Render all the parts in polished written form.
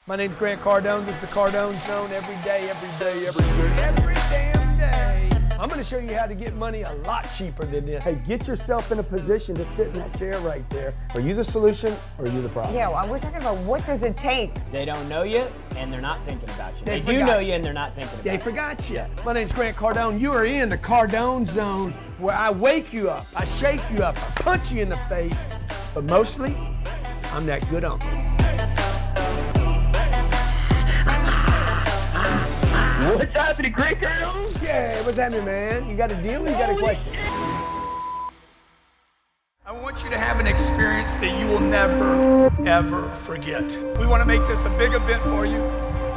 My name's Grant Cardone. This is the Cardone Zone every day, every damn day. I'm going to show you how to get money a lot cheaper than this. Hey, get yourself in a position to sit in that chair right there. Are you the solution or are you the problem? Yeah, well, we're talking about what does it take? They don't know you and they're not thinking about you. They do know you and they're not thinking about you. They forgot you. My name's Grant Cardone. You are in the Cardone Zone where I wake you up, I shake you up, I punch you in the face, but mostly, I'm that good uncle. What's happening, Grant Cardone? Yeah, what's happening, man? You got a deal or you got a question? I want you to have an experience that you will never, ever forget. We want to make this a big event for you.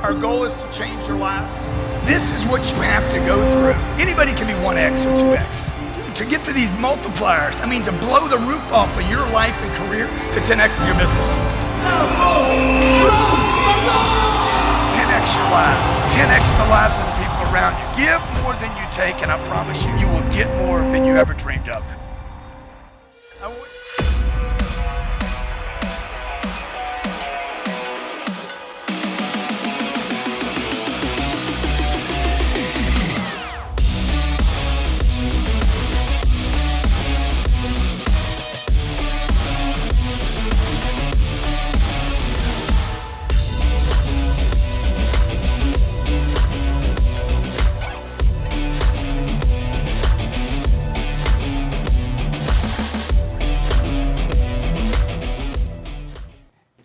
Our goal is to change your lives. This is what you have to go through. Anybody can be 1X or 2X. To get to these multipliers, I mean to blow the roof off of your life and career to 10X in your business. 10X your lives, 10X the lives of the people around you. Give more than you take, and I promise you, you will get more than you ever dreamed of.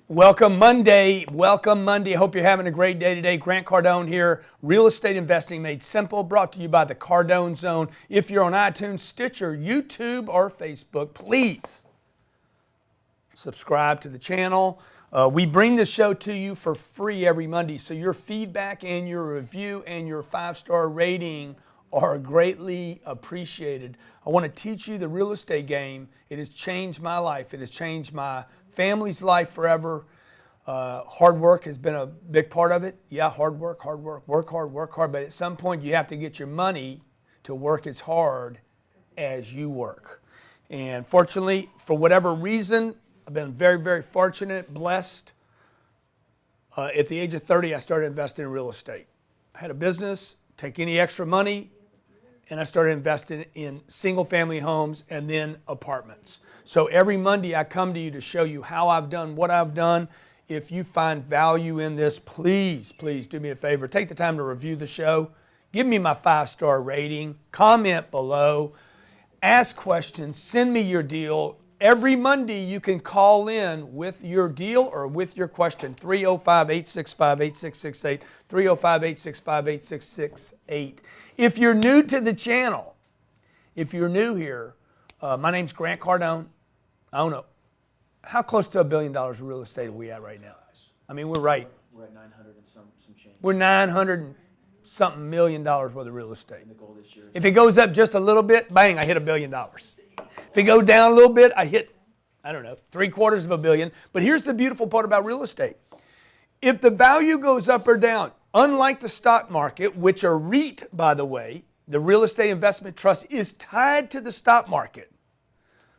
Welcome Monday. Hope you're having a great day today. Grant Cardone here. Real estate investing made simple, brought to you by the Cardone Zone. If you're on iTunes, Stitcher, YouTube, or Facebook, please subscribe to the channel. We bring this show to you for free every Monday, so your feedback and your review and your 5-star rating are greatly appreciated. I want to teach you the real estate game. It has changed my life. It has changed my family's life forever. Hard work has been a big part of it. Yeah, hard work, work hard. But at some point you have to get your money to work as hard as you work. And fortunately, for whatever reason, I've been very, very fortunate, blessed. At the age of 30, I started investing in real estate. I had a business, take any extra money, and I started investing in single-family homes and then apartments. So every Monday I come to you to show you how I've done what I've done. If you find value in this, please do me a favor. Take the time to review the show. Give me my 5-star rating. Comment below. Ask questions. Send me your deal. Every Monday you can call in with your deal or with your question. 305-865-8668. 305-865-8668. If you're new to the channel, if you're new here, my name's Grant Cardone. I don't know. How close to $1 billion of real estate are we at right now? I mean, we're right. We're at 900 and some change. We're 900 and something $1 million worth of real estate. And the goal this year. If it goes up just a little bit, bang, I hit $1 billion. If it goes down a little bit, I hit, I don't know, $750 million. But here's the beautiful part about real estate. If the value goes up or down, unlike the stock market, which a REIT, by the way, the Real Estate Investment Trust, is tied to the stock market.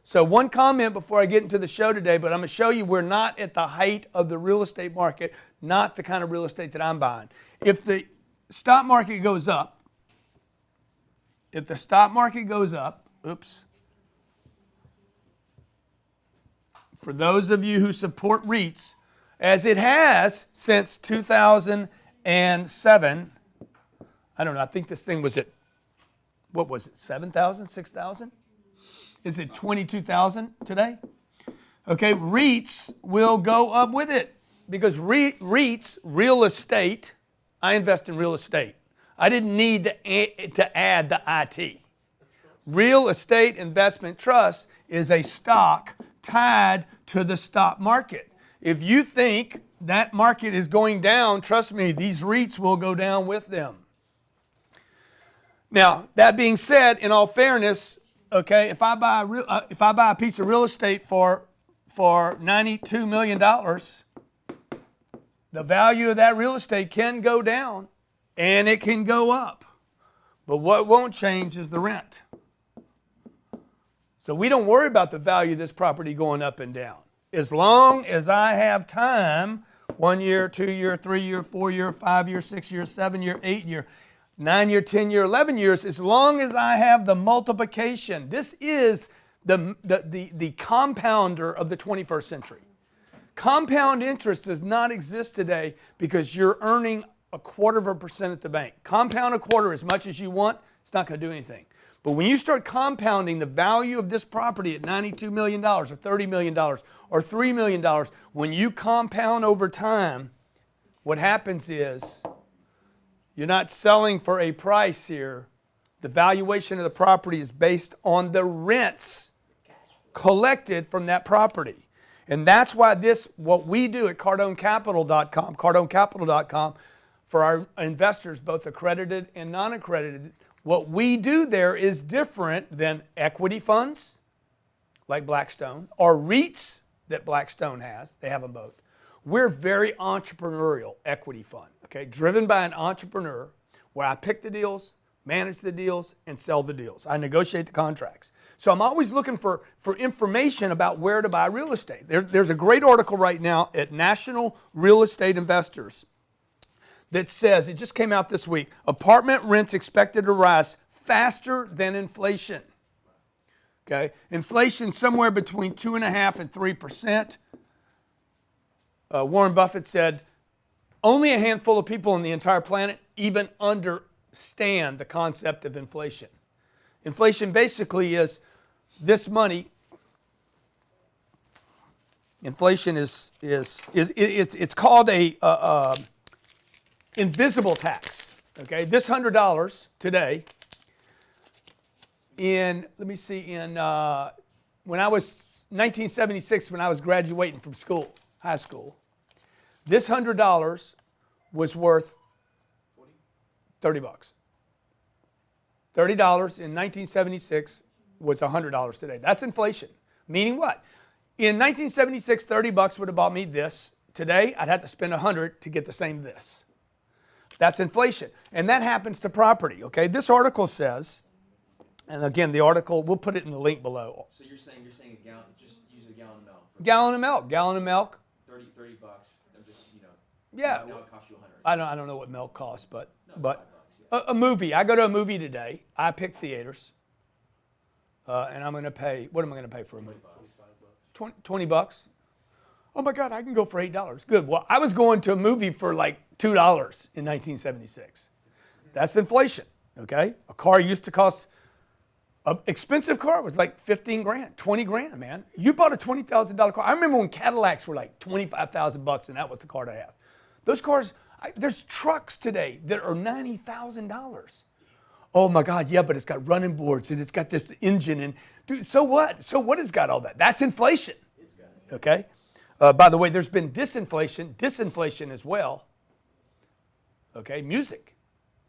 So one comment before I get into the show today, but I'm going to show you we're not at the height of the real estate market, not the kind of real estate that I'm buying. If the stock market goes up, oops, for those of you who support REITs, as it has since 2007, I don't know, I think this thing was at, what was it, 7,000, 6,000? Is it 22,000 today? Okay, REITs will go up with it because REITs, real estate, I invest in real estate. I didn't need to add the IT. Real Estate Investment Trust is a stock tied to the stock market. If you think that market is going down, trust me, these REITs will go down with them. Now, that being said, in all fairness, okay, if I buy a piece of real estate for $92 million, the value of that real estate can go down and it can go up. But what won't change is the rent. So we don't worry about the value of this property going up and down. As long as I have time 1 year, 2 year, 3 year, 4 year, 5 year, 6 year, 7 year, 8 year, 9 year, 10 year, 11 years, as long as I have the multiplication. This is the compounder of the 21st century. Compound interest does not exist today because you're earning 0.25% at the bank. Compound a quarter as much as you want, it's not going to do anything. But when you start compounding the value of this property at $92 million or $30 million or $3 million, when you compound over time, what happens is you're not selling for a price here. The valuation of the property is based on the rents collected from that property. And that's why what we do at CardoneCapital.com, for our investors, both accredited and non-accredited, what we do there is different than equity funds like Blackstone or REITs that Blackstone has. They have them both. We're very entrepreneurial equity fund, okay? Driven by an entrepreneur where I pick the deals, manage the deals, and sell the deals. I negotiate the contracts. So I'm always looking for information about where to buy real estate. There's a great article right now at National Real Estate Investors that says, it just came out this week, apartment rents expected to rise faster than inflation. Okay, inflation somewhere between 2.5% and 3%. Warren Buffett said, only a handful of people on the entire planet even understand the concept of inflation. Inflation basically is this money. Inflation is it's called a invisible tax. Okay, this $100 today when I was 1976, when I was graduating from school, high school, this $100 was worth $30. $30 in 1976 was $100 today. That's inflation. Meaning what? In 1976, $30 would have bought me this. Today, I'd have to spend $100 to get the same this. That's inflation. And that happens to property, okay? This article says, and again, the article, we'll put it in the link below. So you're saying a gallon, just use a gallon of milk. Gallon of milk. $30. I'm just, Yeah. Now it costs you $100. I don't know what milk costs, but $5, yeah. a movie. I go to a movie today. I pick theaters. And I'm going to pay, what am I going to pay for a movie? $20. Oh my God, I can go for $8. Good. Well, I was going to a movie for like $2 in 1976. That's inflation, okay? A car used to cost, an expensive car was like 15 grand, 20 grand, man. You bought a $20,000 car. I remember when Cadillacs were like $25,000 and that was the car to have. Those cars, there's trucks today that are $90,000. Oh my God, yeah, but it's got running boards and it's got this engine and, dude, so what? So what has got all that? That's inflation, okay? By the way, there's been disinflation as well. Okay, music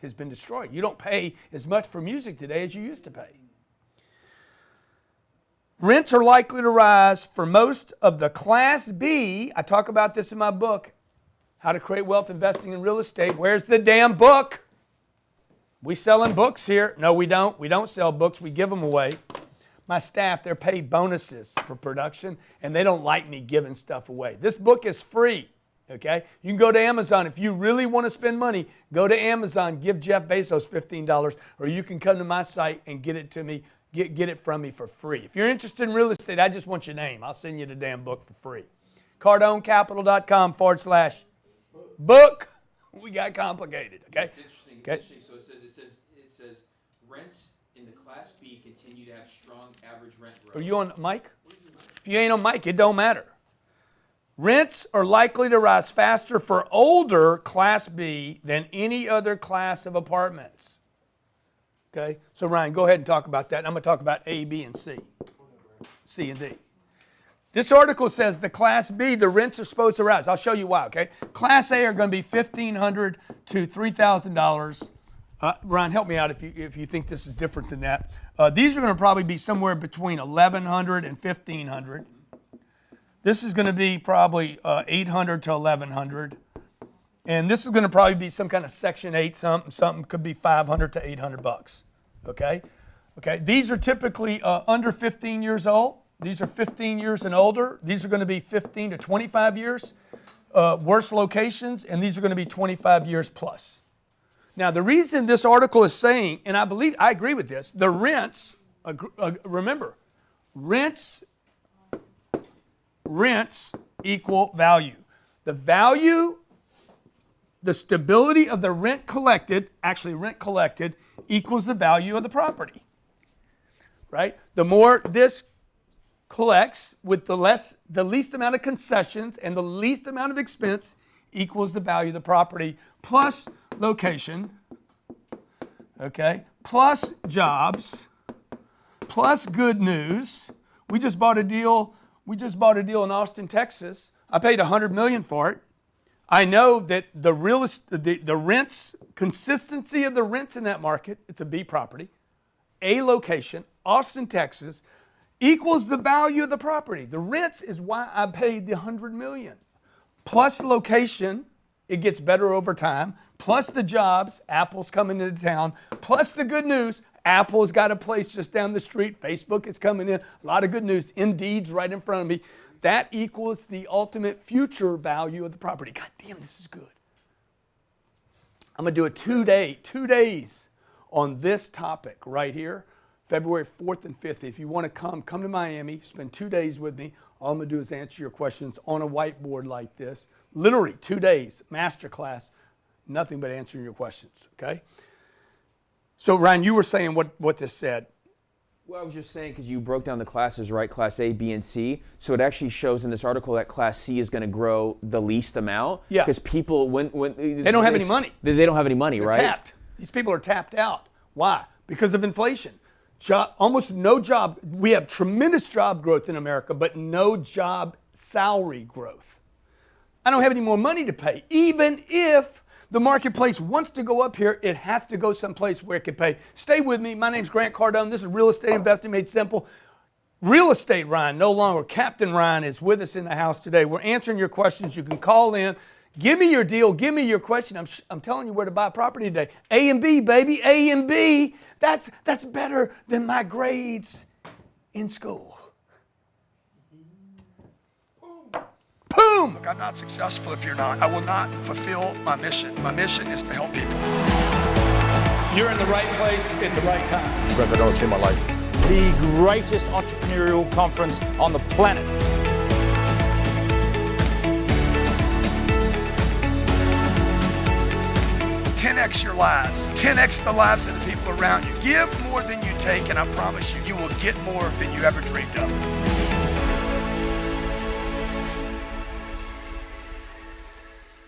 has been destroyed. You don't pay as much for music today as you used to pay. Rents are likely to rise for most of the Class B. I talk about this in my book, How to Create Wealth Investing in Real Estate. Where's the damn book? We selling books here. No, we don't. We don't sell books. We give them away. My staff, they're paid bonuses for production, and they don't like me giving stuff away. This book is free, okay? You can go to Amazon. If you really want to spend money, go to Amazon, give Jeff Bezos $15, or you can come to my site and get it to me, get it from me for free. If you're interested in real estate, I just want your name. I'll send you the damn book for free. CardoneCapital.com/book. We got complicated, okay? It's interesting. Okay. So it says rents in the Class B continue to have strong average rent growth. Are you on mic? If you ain't on mic, it don't matter. Rents are likely to rise faster for older Class B than any other class of apartments. Okay? So Ryan, go ahead and talk about that. I'm going to talk about A, B, and C. C and D. This article says the Class B, the rents are supposed to rise. I'll show you why, okay? Class A are going to be $1,500 to $3,000. Ryan, help me out if you think this is different than that. These are going to probably be somewhere between $1,100 and $1,500. This is going to be probably $800 to $1,100. And this is going to probably be some kind of Section 8 something could be $500 to $800. Okay? Okay. These are typically under 15 years old. These are 15 years and older. These are going to be 15 to 25 years. worse locations, and these are going to be 25 years plus. Now, the reason this article is saying, and I agree with this, the rents, remember, rents equal value. The value, the stability of the rent collected equals the value of the property, right? The more this collects with the least amount of concessions and the least amount of expense equals the value of the property plus location, okay, plus jobs, plus good news. We just bought a deal in Austin, Texas. I paid $100 million for it. I know that the rents, consistency of the rents in that market, it's a B property, A location, Austin, Texas, equals the value of the property. The rents is why I paid the $100 million. Plus location, it gets better over time. Plus the jobs, Apple's coming into town. Plus the good news, Apple's got a place just down the street. Facebook is coming in. A lot of good news. Indeed's right in front of me. That equals the ultimate future value of the property. God damn, this is good. I'm going to do a 2 days on this topic right here, February 4th and 5th. If you want to come to Miami, spend 2 days with me. All I'm going to do is answer your questions on a whiteboard like this. Literally 2 days, masterclass, nothing but answering your questions, okay? So, Ryan, you were saying what this said. Well, I was just saying because you broke down the classes, right? Class A, B, and C. So it actually shows in this article that Class C is going to grow the least amount. Yeah. Because people, when they don't have any money. They don't have any money, They're right? Tapped. These people are tapped out. Why? Because of inflation. Almost no job. We have tremendous job growth in America, but no job salary growth. I don't have any more money to pay. Even if the marketplace wants to go up here, it has to go someplace where it can pay. Stay with me. My name's Grant Cardone. This is Real Estate Investing Made Simple. Real Estate Ryan, no longer. Captain Ryan is with us in the house today. We're answering your questions. You can call in. Give me your deal. Give me your question. I'm telling you where to buy property today. A and B, baby. A and B. That's better than my grades in school. Boom! Look, I'm not successful if you're not. I will not fulfill my mission. My mission is to help people. You're in the right place at the right time. Brother, don't change my life. The greatest entrepreneurial conference on the planet. $10x your lives. 10x the lives of the people around you. Give more than you take, and I promise you, you will get more than you ever dreamed of.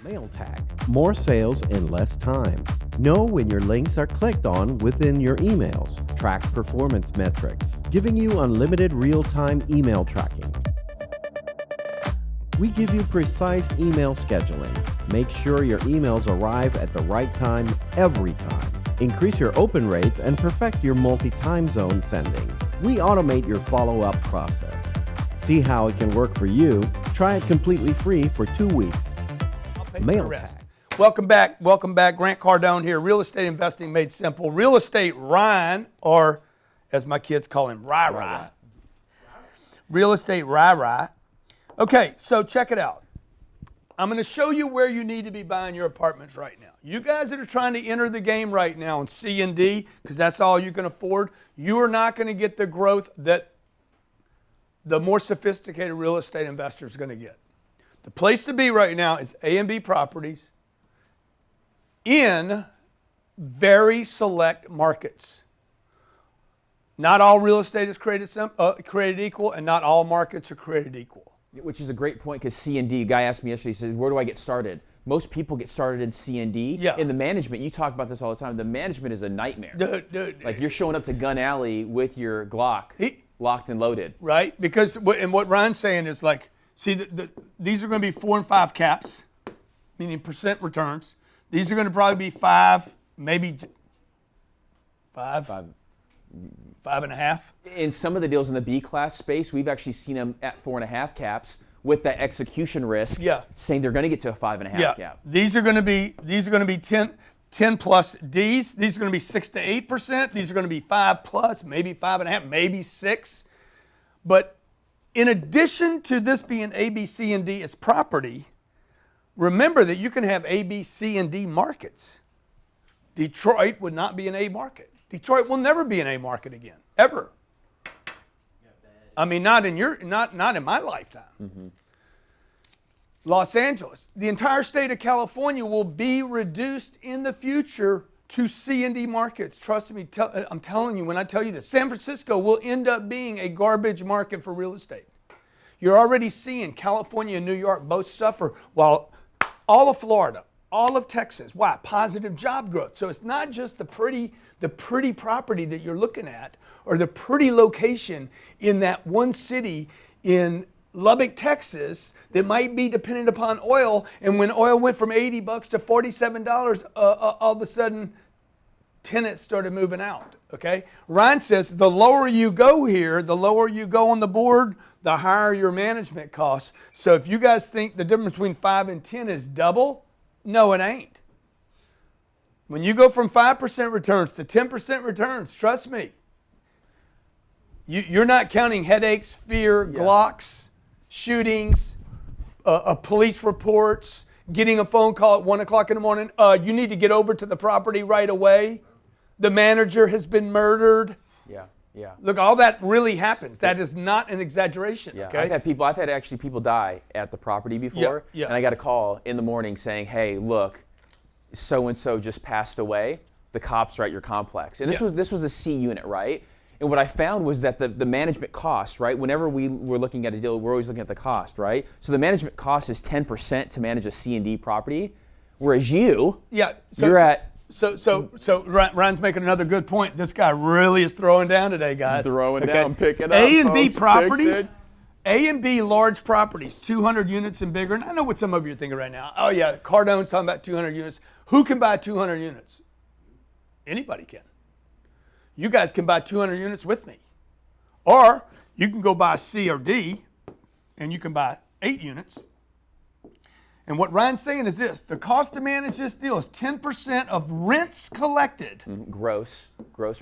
Mail tag. More sales in less time. Know when your links are clicked on within your emails. Track performance metrics, giving you unlimited real-time email tracking. We give you precise email scheduling. Make sure your emails arrive at the right time every time. Increase your open rates and perfect your multi-time zone sending. We automate your follow-up process. See how it can work for you. Try it completely free for 2 weeks. Mail tag. Welcome back. Grant Cardone here. Real Estate Investing Made Simple. Real Estate Ryan, or as my kids call him, Rai. Real Estate Rai. Okay, so check it out. I'm going to show you where you need to be buying your apartments right now. You guys that are trying to enter the game right now in C and D, because that's all you can afford, you are not going to get the growth that the more sophisticated real estate investor is going to get. The place to be right now is A and B properties in very select markets. Not all real estate is created equal, and not all markets are created equal. Which is a great point because C and D, a guy asked me yesterday, he said, where do I get started? Most people get started in C and D. Yeah. In the management, you talk about this all the time, the management is a nightmare. Dude. Like you're showing up to Gun Alley with your Glock locked and loaded. Right, because what Ryan's saying is like, see, these are going to be 4 and 5 caps, meaning percent returns. These are going to probably be 5, maybe 5 and a half. In some of the deals in the B class space, we've actually seen them at 4.5 caps with that execution risk. Yeah. Saying they're going to get to a 5.5 cap. These are going to be 10 plus Ds. These are going to be 6 to 8%. These are going to be 5 plus, maybe 5.5, maybe 6. But in addition to this being A, B, C, and D as property, remember that you can have A, B, C, and D markets. Detroit would not be an A market. Detroit will never be an A market again, ever. I mean, not in my lifetime. Mm-hmm. Los Angeles, the entire state of California will be reduced in the future to C and D markets. Trust me, I'm telling you when I tell you this. San Francisco will end up being a garbage market for real estate. You're already seeing California and New York both suffer, while all of Florida, all of Texas. Why? Positive job growth. So it's not just the pretty property that you're looking at, or the pretty location in that one city in Lubbock, Texas, that might be dependent upon oil. And when oil went from $80 to $47, all of a sudden, tenants started moving out. Okay? Ryan says the lower you go here, the lower you go on the board, the higher your management costs. So if you guys think the difference between 5 and 10 is double, no, it ain't. When you go from 5% returns to 10% returns, trust me, you're not counting headaches, fear, Glocks, shootings, police reports, getting a phone call at 1 o'clock in the morning. You need to get over to the property right away. The manager has been murdered. Yeah. Look, all that really happens. That is not an exaggeration. Yeah. Okay? I've had actually people die at the property before, and I got a call in the morning saying, "Hey, look, so and so just passed away. The cops are at your complex." And this was a C unit, right? And what I found was that the management cost, right? Whenever we were looking at a deal, we're always looking at the cost, right? So the management cost is 10% to manage a C and D property, whereas you're at. So Ryan's making another good point. This guy really is throwing down today, guys. Down, picking up. A and B properties, A and B large properties, 200 units and bigger. And I know what some of you are thinking right now. Oh yeah, Cardone's talking about 200 units. Who can buy 200 units? Anybody can. You guys can buy 200 units with me. Or you can go buy C or D, and you can buy 8 units. And what Ryan's saying is this: the cost to manage this deal is 10% of rents collected. Gross,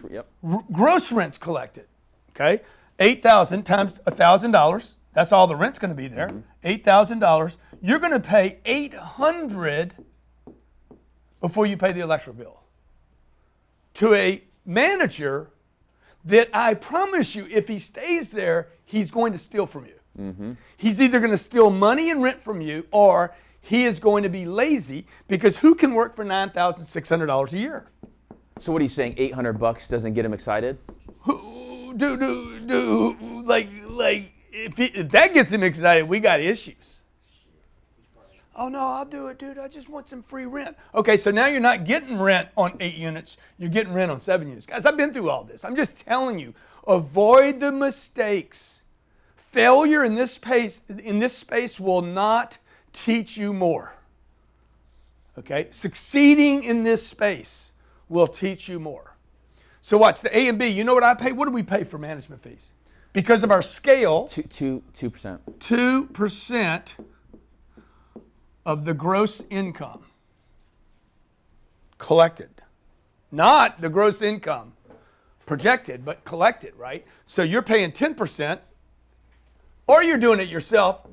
yep. Gross rents collected, okay? $8,000 times $1,000. That's all the rent's going to be there. $8,000. You're going to pay $800 before you pay the electric bill to a manager that I promise you, if he stays there, he's going to steal from you. Mm-hmm. He's either going to steal money and rent from you, or he is going to be lazy, because who can work for $9,600 a year? So what are you saying? $800 doesn't get him excited? Like if that gets him excited, we got issues. Oh no, I'll do it, dude. I just want some free rent. Okay, so now you're not getting rent on 8 units. You're getting rent on 7 units. Guys, I've been through all this. I'm just telling you, avoid the mistakes. Failure in this space will not teach you more. Okay? Succeeding in this space will teach you more. So watch, the A and B, you know what I pay? What do we pay for management fees? Because of our scale, 2%. 2% of the gross income collected. Not the gross income projected, but collected, right? So you're paying 10%, or you're doing it yourself,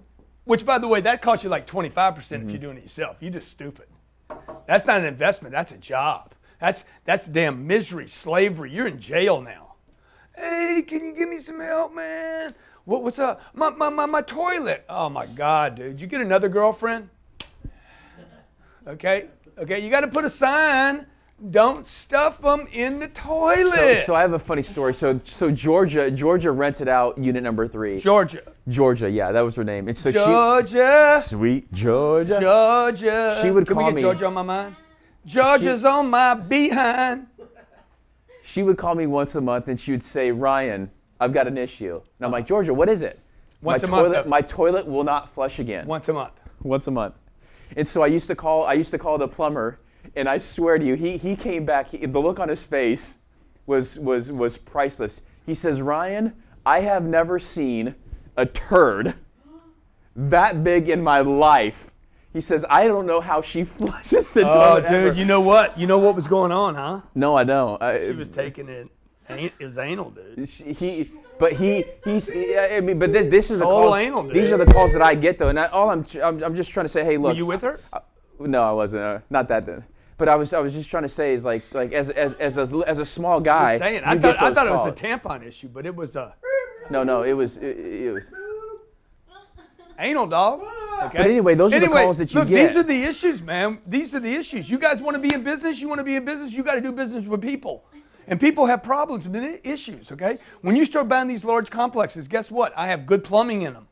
which, by the way, that costs you like 25% if you're doing it yourself. You're just stupid. That's not an investment. That's a job. That's damn misery, slavery. You're in jail now. Hey, can you give me some help, man? What's up? My toilet. Oh, my God, dude. You get another girlfriend? Okay, you got to put a sign. Don't stuff them in the toilet. So I have a funny story. So Georgia rented out unit number 3. Georgia, yeah, that was her name. And so Georgia. Sweet Georgia. Georgia. She would Can call we get me. Georgia on my mind? Georgia's on my behind. She would call me once a month and she would say, "Ryan, I've got an issue." And I'm like, "Georgia, what is it?" Once a month. My toilet will not flush again. Once a month. Once a month. And so I used to call the plumber, and I swear to you, he came back. The look on his face was priceless. He says, "Ryan, I have never seen a turd that big in my life." He says, "I don't know how she flushes the toilet." Oh, dude, ever. you know what? You know what was going on, huh? No, I don't. She was taking it. It was anal, dude. But I mean, but this is the Total calls. anal, dude. These are the calls that I get though, and I'm just trying to say, hey, look. Were you with her? No, I wasn't. Not that then. But I was just trying to say is like as a small guy. Just saying. you I get thought those it was calls. the tampon issue, but it was No, it was. anal, dog. Okay. But anyway, those are the calls that you look, get. These are the issues, man. These are the issues. You guys want to be in business? You want to be in business? You got to do business with people. And people have problems and issues, okay? When you start buying these large complexes, guess what? I have good plumbing in them.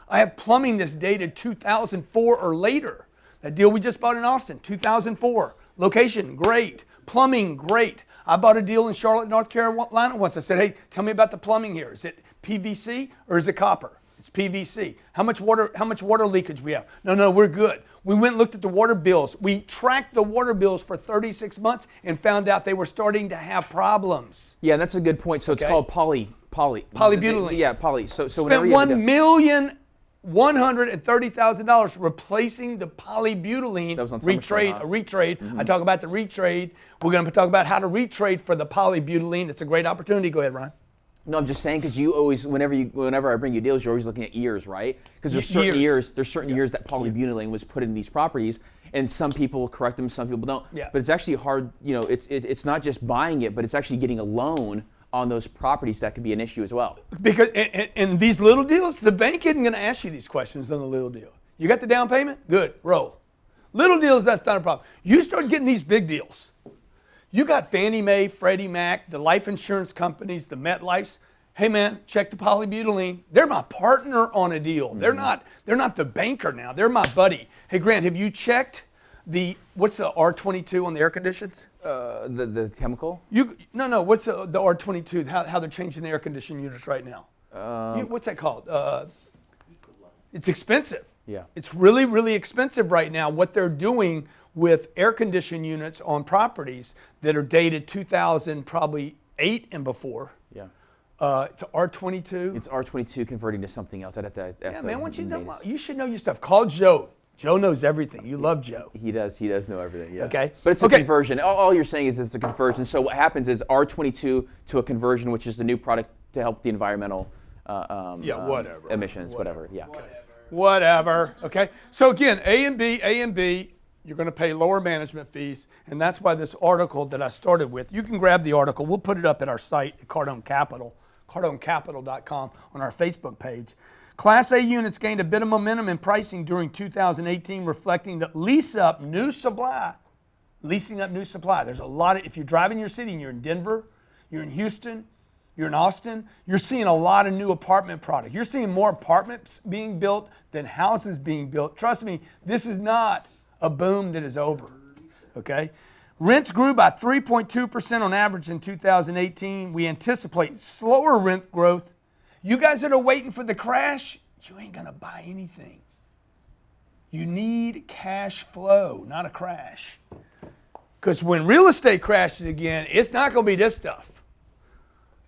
I have plumbing that's dated 2004 or later. That deal we just bought in Austin, 2004. Location, great. Plumbing, great. I bought a deal in Charlotte, North Carolina once. I said, hey, tell me about the plumbing here. Is it PVC or is it copper? It's PVC. How much water leakage we have? No, we're good. We went and looked at the water bills. We tracked the water bills for 36 months and found out they were starting to have problems. Yeah, that's a good point. So it's called polybutylene. Yeah, poly. So Spent whenever you $1,130,000 replacing the polybutylene That was on SummerSlam, huh? retrade. I talk about the retrade. We're going to talk about how to retrade for the polybutylene. It's a great opportunity. Go ahead, Ron. No, I'm just saying because you always, whenever I bring you deals, you're always looking at years, right? Because there's certain years that polybutylene was put in these properties, and some people correct them, some people don't. Yeah. But it's actually hard. It's not just buying it, but it's actually getting a loan on those properties that could be an issue as well. Because in these little deals, the bank isn't going to ask you these questions on the little deal. You got the down payment? Good, roll. Little deals, that's not a problem. You start getting these big deals. You got Fannie Mae, Freddie Mac, the life insurance companies, the MetLifes. Hey man, check the polybutylene. They're my partner on a deal. They're not the banker now. They're my buddy. Hey Grant, have you checked what's the R22 on the air conditions? The chemical? What's the R22? How they're changing the air conditioning units right now? What's that called? It's expensive. Yeah. It's really, really expensive right now what they're doing with air conditioning units on properties that are dated 2000, probably 8 and before. Yeah. It's R22. It's R22 converting to something else. I'd have to ask. Yeah, man, once you should know your stuff. Call Joe. Joe knows everything. You love Joe. He does know everything. Yeah. Okay. But it's a conversion. All you're saying is it's a conversion. So what happens is R22 to a conversion, which is the new product to help the environmental emissions, whatever. Yeah. Okay. Whatever. Okay. So again, A and B. You're going to pay lower management fees, and that's why this article that I started with, you can grab the article. We'll put it up at our site at Cardone Capital, cardonecapital.com on our Facebook page. Class A units gained a bit of momentum in pricing during 2018, reflecting the leasing up new supply. There's a lot of, if you're driving your city and you're in Denver, you're in Houston, you're in Austin, you're seeing a lot of new apartment product. You're seeing more apartments being built than houses being built. Trust me, this is not a boom that is over, okay? Rents grew by 3.2% on average in 2018. We anticipate slower rent growth. You guys that are waiting for the crash, you ain't gonna buy anything. You need cash flow, not a crash. Because when real estate crashes again, it's not gonna be this stuff.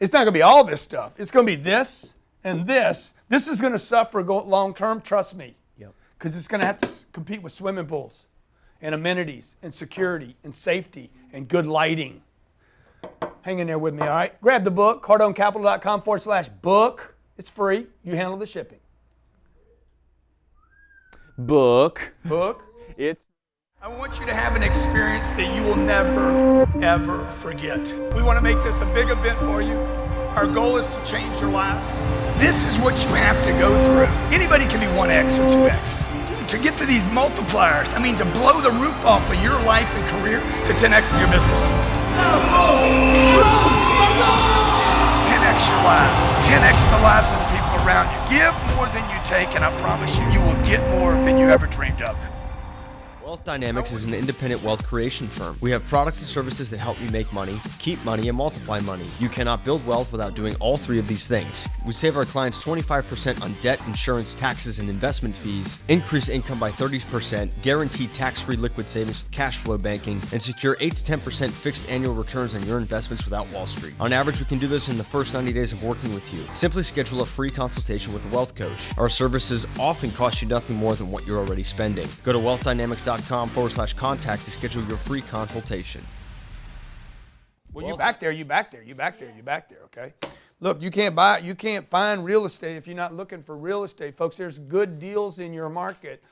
It's not gonna be all this stuff. It's gonna be this and this. This is gonna suffer long term, trust me. Because it's going to have to compete with swimming pools and amenities and security and safety and good lighting. Hang in there with me, all right? Grab the book, cardonecapital.com/book. It's free. You handle the shipping. Book. I want you to have an experience that you will never, ever forget. We want to make this a big event for you. Our goal is to change your lives. This is what you have to go through. Anybody can be 1X or 2X. To get to these multipliers, to blow the roof off of your life and career to 10X in your business. 10X your lives. 10X the lives of the people around you. Give more than you take, and I promise you, you will get more than you ever dreamed of. Wealth Dynamics is an independent wealth creation firm. We have products and services that help you make money, keep money, and multiply money. You cannot build wealth without doing all three of these things. We save our clients 25% on debt, insurance, taxes, and investment fees, increase income by 30%, guarantee tax-free liquid savings with cash flow banking, and secure 8 to 10% fixed annual returns on your investments without Wall Street. On average, we can do this in the first 90 days of working with you. Simply schedule a free consultation with a wealth coach. Our services often cost you nothing more than what you're already spending. Go to wealthdynamics.com/contact to schedule your free consultation. Well, you back there, okay? Look, you can't find real estate if you're not looking for real estate. Folks, there's good deals in your market.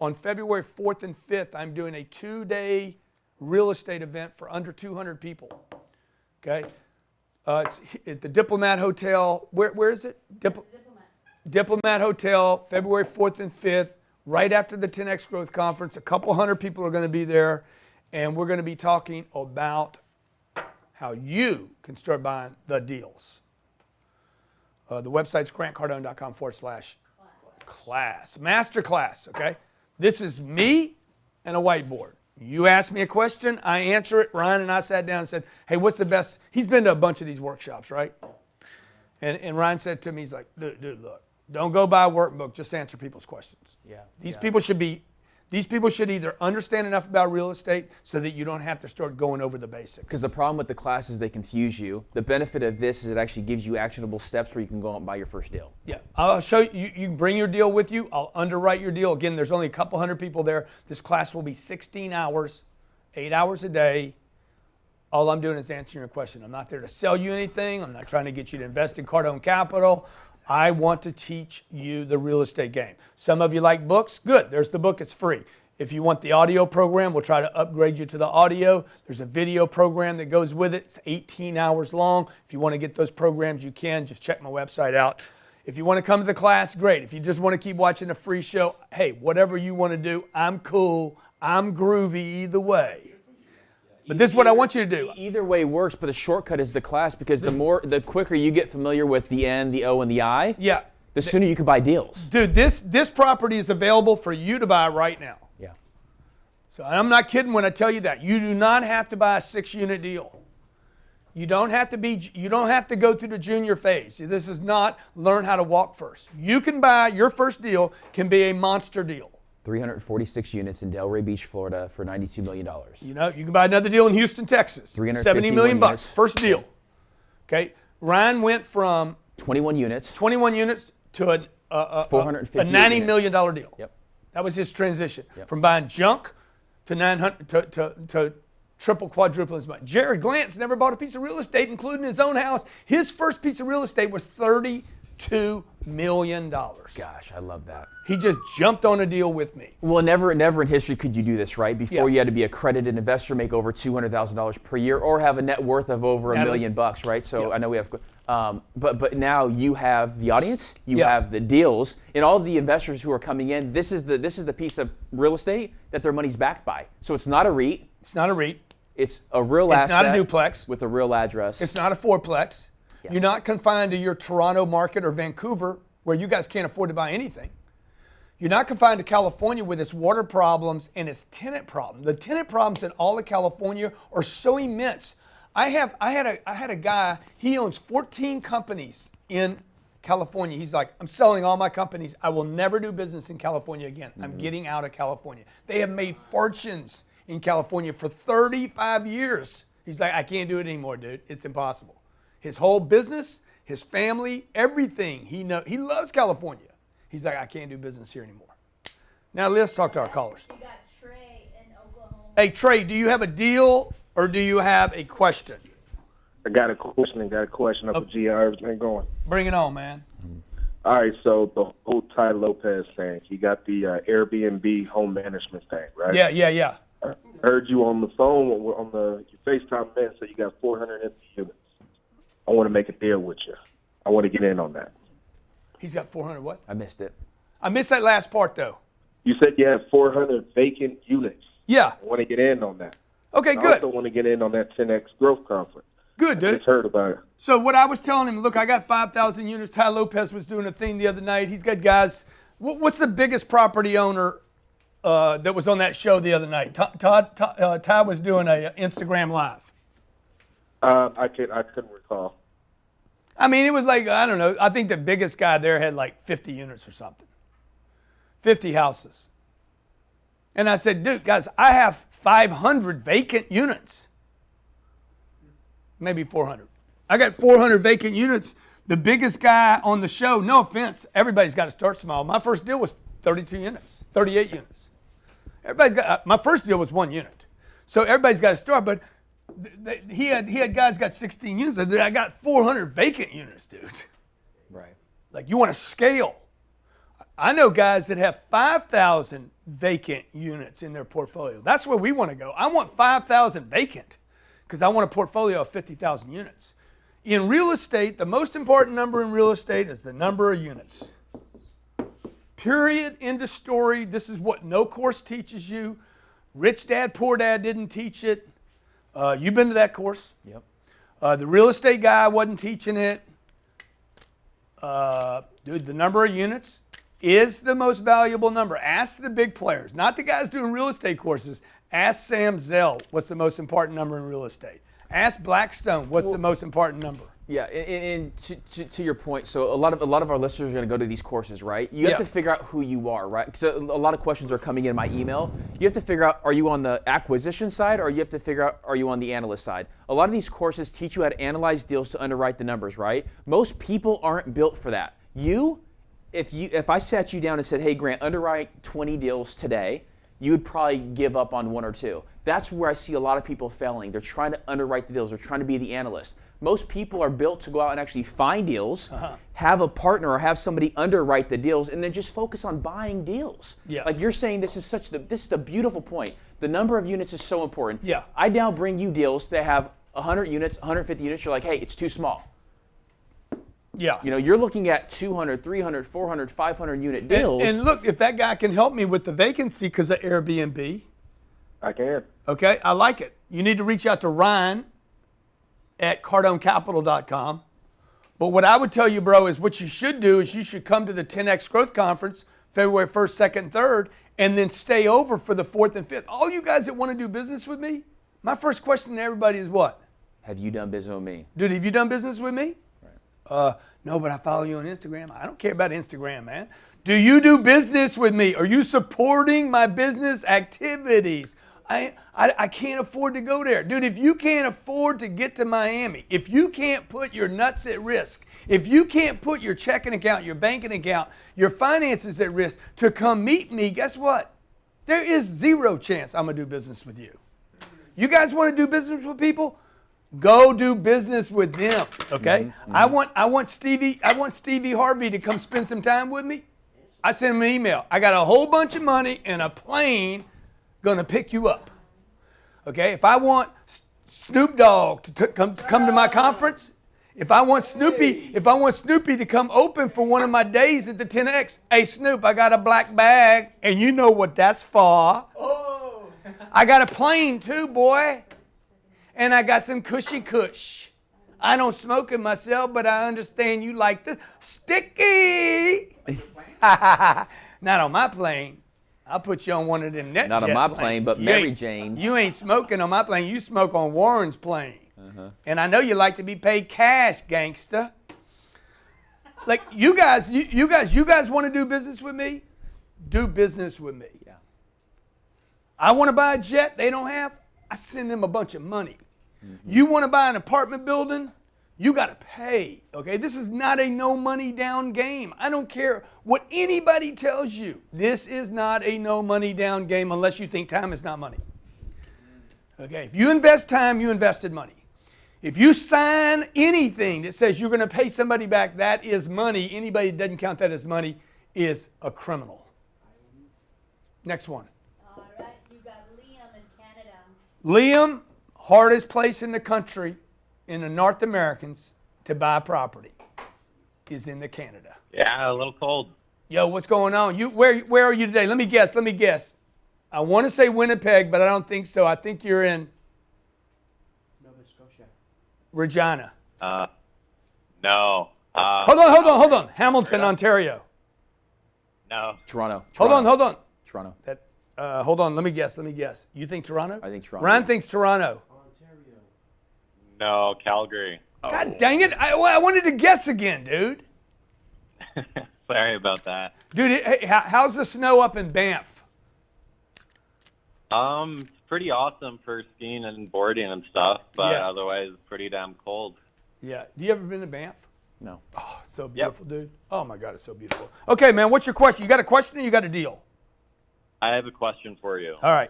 On February 4th and 5th, I'm doing a 2-day real estate event for under 200 people. Okay? It's at the Diplomat Hotel. Where is it? Diplomat Hotel, February 4th and 5th, right after the 10X Growth Conference. A couple hundred people are going to be there, and we're going to be talking about how you can start buying the deals. The website's grantcardone.com/class. Master class, okay? This is me and a whiteboard. You ask me a question, I answer it. Ryan and I sat down and said, hey, what's the best? He's been to a bunch of these workshops, right? And Ryan said to me, he's like, dude, look, don't go buy a workbook, just answer people's questions. Yeah. These people should either understand enough about real estate so that you don't have to start going over the basics. Because the problem with the class is they confuse you. The benefit of this is it actually gives you actionable steps where you can go out and buy your first deal. Yeah, I'll show you. You can bring your deal with you. I'll underwrite your deal. Again, there's only a couple hundred people there. This class will be 16 hours, 8 hours a day. All I'm doing is answering your question. I'm not there to sell you anything. I'm not trying to get you to invest in Cardone Capital. I want to teach you the real estate game. Some of you like books. Good. There's the book. It's free. If you want the audio program, we'll try to upgrade you to the audio. There's a video program that goes with it. It's 18 hours long. If you want to get those programs, you can. Just check my website out. If you want to come to the class, great. If you just want to keep watching a free show, hey, whatever you want to do, I'm cool. I'm groovy either way. But this is what I want you to do. Either way works, but the shortcut is the class because the quicker you get familiar with the N, the O, and the I, the sooner you can buy deals. Dude, this property is available for you to buy right now. Yeah. So I'm not kidding when I tell you that. You do not have to buy a 6-unit deal. You don't have to go through the junior phase. This is not learn how to walk first. You can buy your first deal can be a monster deal. 346 units in Delray Beach, Florida for $92 million. You know, you can buy another deal in Houston, Texas. $70 million bucks. First deal. Okay. Ryan went from 21 units to a $90 million deal. Yep. That was his transition. Yep. From buying junk to 900 to triple, quadruple his money. Jared Glantz never bought a piece of real estate, including his own house. His first piece of real estate was $32 million. Gosh, I love that. He just jumped on a deal with me. Well, never in history could you do this, right? Before you had to be accredited investor, make over $200,000 per year, or have a net worth of over $1 million bucks, right? So I know we have, but now you have the audience, you have the deals, and all the investors who are coming in. This is the piece of real estate that their money's backed by. So it's not a REIT. It's not a REIT. It's a real asset. It's not a duplex with a real address. It's not a fourplex. Yeah. You're not confined to your Toronto market or Vancouver, where you guys can't afford to buy anything. You're not confined to California with its water problems and its tenant problem. The tenant problems in all of California are so immense. I had a guy, he owns 14 companies in California. He's like, I'm selling all my companies. I will never do business in California again. I'm getting out of California. They have made fortunes in California for 35 years. He's like, I can't do it anymore, dude. It's impossible. His whole business, his family, everything, he loves California. He's like, I can't do business here anymore. Now let's talk to our callers. We got Trey in Oklahoma. Hey, Trey, do you have a deal or do you have a question? I got a question. Up at GR. Everything going? Bring it on, man. All right, so the whole Ty Lopez thing. You got the Airbnb home management thing, right? Yeah. I heard you on the phone on your FaceTime man said you got 400 empty units. I want to make a deal with you. I want to get in on that. He's got 400 what? I missed it. I missed that last part, though. You said you have 400 vacant units. Yeah. I want to get in on that. Okay, good. I also want to get in on that 10X Growth Conference. Good, dude. I just heard about it. So what I was telling him, look, I got 5,000 units. Ty Lopez was doing a thing the other night. He's got guys. What's the biggest property owner that was on that show the other night? Ty was doing a Instagram Live. I couldn't recall. I mean, it was like, I don't know. I think the biggest guy there had like 50 units or something. 50 houses. And I said, dude, guys, I have 500 vacant units. Maybe 400. I got 400 vacant units. The biggest guy on the show, no offense, everybody's got to start small. My first deal was 32 units, 38 units. My first deal was 1 unit. So everybody's got to start, but He had guys got 16 units. I got 400 vacant units, dude. Right. Like, you want to scale. I know guys that have 5,000 vacant units in their portfolio. That's where we want to go. I want 5,000 vacant because I want a portfolio of 50,000 units. In real estate, the most important number in real estate is the number of units. Period. End of story. This is what no course teaches you. Rich Dad, Poor Dad didn't teach it. You've been to that course. Yep. The real estate guy wasn't teaching it. Dude, the number of units is the most valuable number. Ask the big players, not the guys doing real estate courses. Ask Sam Zell what's the most important number in real estate. Ask Blackstone what's the most important number. Yeah, and to your point, so a lot of our listeners are going to go to these courses, right? You have to figure out who you are, right? Because a lot of questions are coming in my email. You have to figure out, are you on the acquisition side, or you have to figure out, are you on the analyst side? A lot of these courses teach you how to analyze deals to underwrite the numbers, right? Most people aren't built for that. If I sat you down and said, hey, Grant, underwrite 20 deals today, you would probably give up on one or two. That's where I see a lot of people failing. They're trying to underwrite the deals. They're trying to be the analyst. Most people are built to go out and actually find deals, have a partner or have somebody underwrite the deals, and then just focus on buying deals. Yeah. Like you're saying, this is the beautiful point. The number of units is so important. Yeah. I now bring you deals that have 100 units, 150 units. You're like, hey, it's too small. Yeah. You know, you're looking at 200, 300, 400, 500 unit deals. And look, if that guy can help me with the vacancy because of Airbnb. I can. Okay, I like it. You need to reach out to Ryan at CardoneCapital.com. But what I would tell you, bro, is what you should do is you should come to the 10X Growth Conference, February 1st, 2nd, 3rd, and then stay over for the 4th and 5th. All you guys that want to do business with me, my first question to everybody is what? Have you done business with me? Dude, have you done business with me? No, but I follow you on Instagram. I don't care about Instagram, man. Do you do business with me? Are you supporting my business activities? I can't afford to go there. Dude, if you can't afford to get to Miami, if you can't put your nuts at risk, if you can't put your checking account, your banking account, your finances at risk to come meet me, guess what? There is zero chance I'm going to do business with you. You guys want to do business with people? Go do business with them, okay? Mm-hmm. I want Stevie Harvey to come spend some time with me. I sent him an email. I got a whole bunch of money and a plane gonna pick you up. Okay? If I want Snoop Dogg to come to my conference, if I want Snoopy to come open for one of my days at the 10X, hey Snoop, I got a black bag, and you know what that's for. Oh. I got a plane too, boy. And I got some cushy kush. I don't smoke it myself, but I understand you like this. Sticky! Not on my plane. I'll put you on one of them NetJet Not on my planes. plane, but Mary Jane. You ain't smoking on my plane. You smoke on Warren's plane. And I know you like to be paid cash, gangsta. Like you guys want to do business with me? Do business with me. Yeah. I want to buy a jet they don't have. I send them a bunch of money. Mm-hmm. You want to buy an apartment building? You got to pay, okay? This is not a no money down game. I don't care what anybody tells you. This is not a no money down game unless you think time is not money. Okay, if you invest time, you invested money. If you sign anything that says you're going to pay somebody back, that is money. Anybody that doesn't count that as money is a criminal. Next one. All right, you got Liam in Canada. Liam, hardest place in the country, in the North Americans, to buy property is in the Canada. Yeah, a little cold. Yo, what's going on? Where are you today? Let me guess. I want to say Winnipeg, but I don't think so. I think you're in Nova Scotia. Regina. No. Hold on. Hamilton, Ontario. No. Toronto. Hold on. Toronto. Hold on. Let me guess. You think Toronto? I think Toronto. Ryan thinks Toronto. No, Calgary. God dang it. I wanted to guess again, dude. Sorry about that. Dude, how's the snow up in Banff? It's pretty awesome for skiing and boarding and stuff, but otherwise pretty damn cold. Yeah. Do you ever been to Banff? No. Oh, so beautiful, dude. Oh my God, it's so beautiful. Okay, man, what's your question? You got a question or you got a deal? I have a question for you. All right.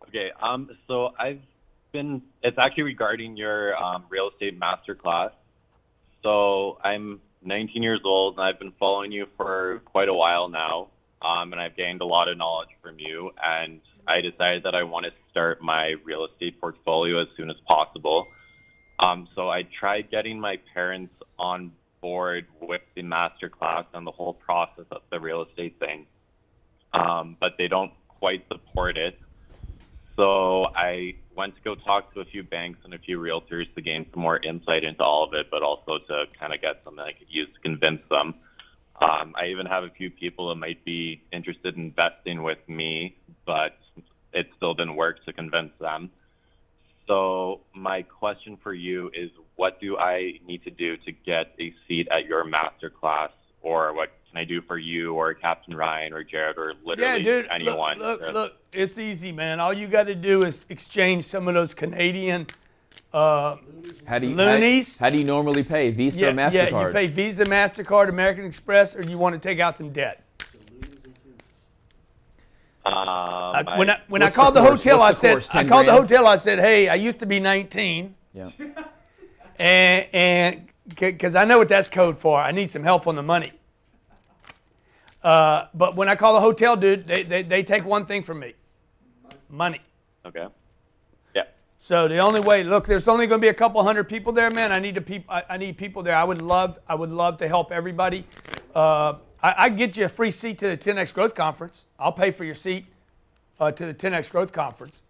Okay, so I've it's actually regarding your real estate masterclass. So I'm 19 years old, and I've been following you for quite a while now, and I've gained a lot of knowledge from you, and I decided that I want to start my real estate portfolio as soon as possible. So I tried getting my parents on board with the masterclass and the whole process of the real estate thing, but they don't quite support it. So I went to go talk to a few banks and a few realtors to gain some more insight into all of it, but also to kind of get something I could use to convince them. I even have a few people that might be interested in investing with me, but it still didn't work to convince them. So my question for you is, what do I need to do to get a seat at your masterclass, or what can I do for you or Captain Ryan or Jared or literally anyone? Look, it's easy, man. All you got to do is exchange some of those Canadian loonies. How do you normally pay? Visa or MasterCard? Yeah, you pay Visa, MasterCard, American Express, or you want to take out some debt. When I called the hotel, I said, hey, I used to be 19. Yeah. And because I know what that's code for. I need some help on the money. But when I call the hotel, dude, they take one thing from me. Money. Okay. Yeah. So the only way, look, there's only going to be a couple hundred people there, man. I need people there. I would love to help everybody. I get you a free seat to the 10X Growth Conference. I'll pay for your seat to the 10X Growth Conference.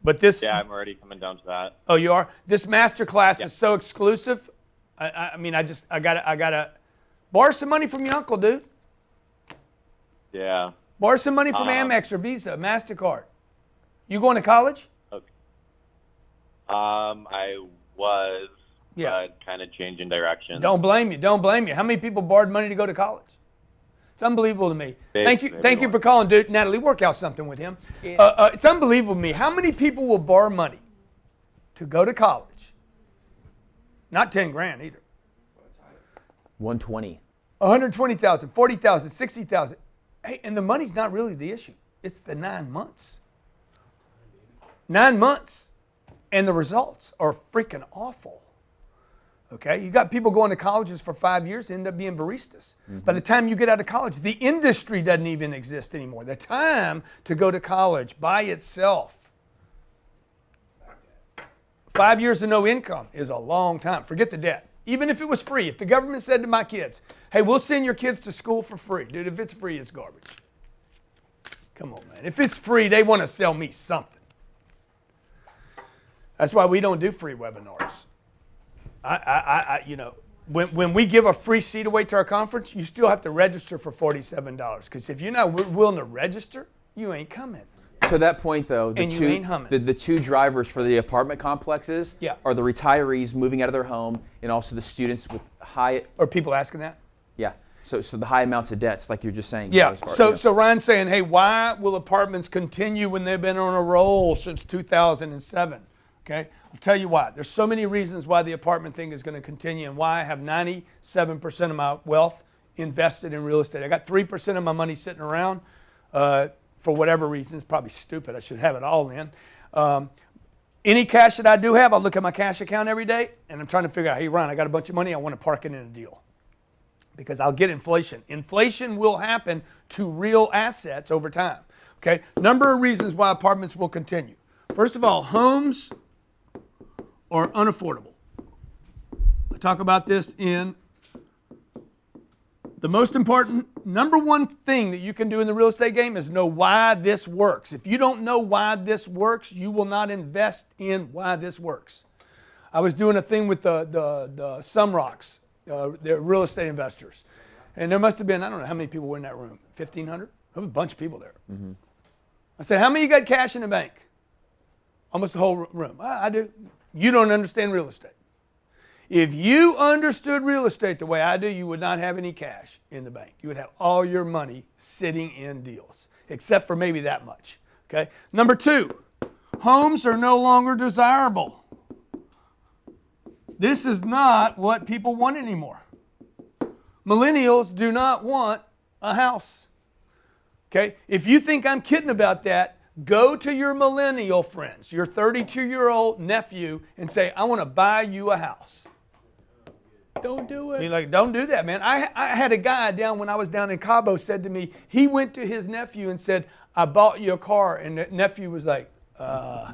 But this... Yeah, I'm already coming down to that. Oh, you are? This master class is so exclusive. I gotta borrow some money from your uncle, dude. Yeah. Borrow some money from Amex or Visa, MasterCard. You going to college? Okay. I was, but kind of changing direction. Don't blame you. How many people borrowed money to go to college? It's unbelievable to me. Thank you for calling, dude. Natalie, work out something with him. It's unbelievable to me. How many people will borrow money to go to college? Not 10 grand either. 120. 120,000, 40,000, 60,000. Hey, and the money's not really the issue. It's the 9 months. 9 months, and the results are freaking awful. Okay, you got people going to colleges for 5 years, end up being baristas. Mm-hmm. By the time you get out of college, the industry doesn't even exist anymore. The time to go to college by itself, 5 years of no income is a long time. Forget the debt. Even if it was free, if the government said to my kids, hey, we'll send your kids to school for free. Dude, if it's free, it's garbage. Come on, man. If it's free, they want to sell me something. That's why we don't do free webinars. When we give a free seat away to our conference, you still have to register for $47. Because if you're not willing to register, you ain't coming. To that point, though, the two drivers for the apartment complexes are the retirees moving out of their home and also the students with high... Are people asking that? Yeah. So the high amounts of debts, like you're just saying. Yeah. So Ryan's saying, hey, why will apartments continue when they've been on a roll since 2007? Okay. I'll tell you why. There's so many reasons why the apartment thing is going to continue and why I have 97% of my wealth invested in real estate. I got 3% of my money sitting around for whatever reason. It's probably stupid. I should have it all in. Any cash that I do have, I look at my cash account every day and I'm trying to figure out, hey, Ryan, I got a bunch of money. I want to park it in a deal because I'll get inflation. Inflation will happen to real assets over time. Okay. Number of reasons why apartments will continue. First of all, homes are unaffordable. I talk about this in the most important, number one thing that you can do in the real estate game is know why this works. If you don't know why this works, you will not invest in why this works. I was doing a thing with the Sumrocks, they're real estate investors. And there must have been, I don't know how many people were in that room, 1,500? There was a bunch of people there. Mm-hmm. I said, how many of you got cash in the bank? Almost the whole room. I do. You don't understand real estate. If you understood real estate the way I do, you would not have any cash in the bank. You would have all your money sitting in deals, except for maybe that much. Okay. Number two, homes are no longer desirable. This is not what people want anymore. Millennials do not want a house. Okay. If you think I'm kidding about that, Go to your millennial friends, your 32-year-old nephew, and say, I want to buy you a house. Don't do it. Be like, don't do that, man. I had a guy down when I was down in Cabo said to me, he went to his nephew and said, I bought you a car. And the nephew was like,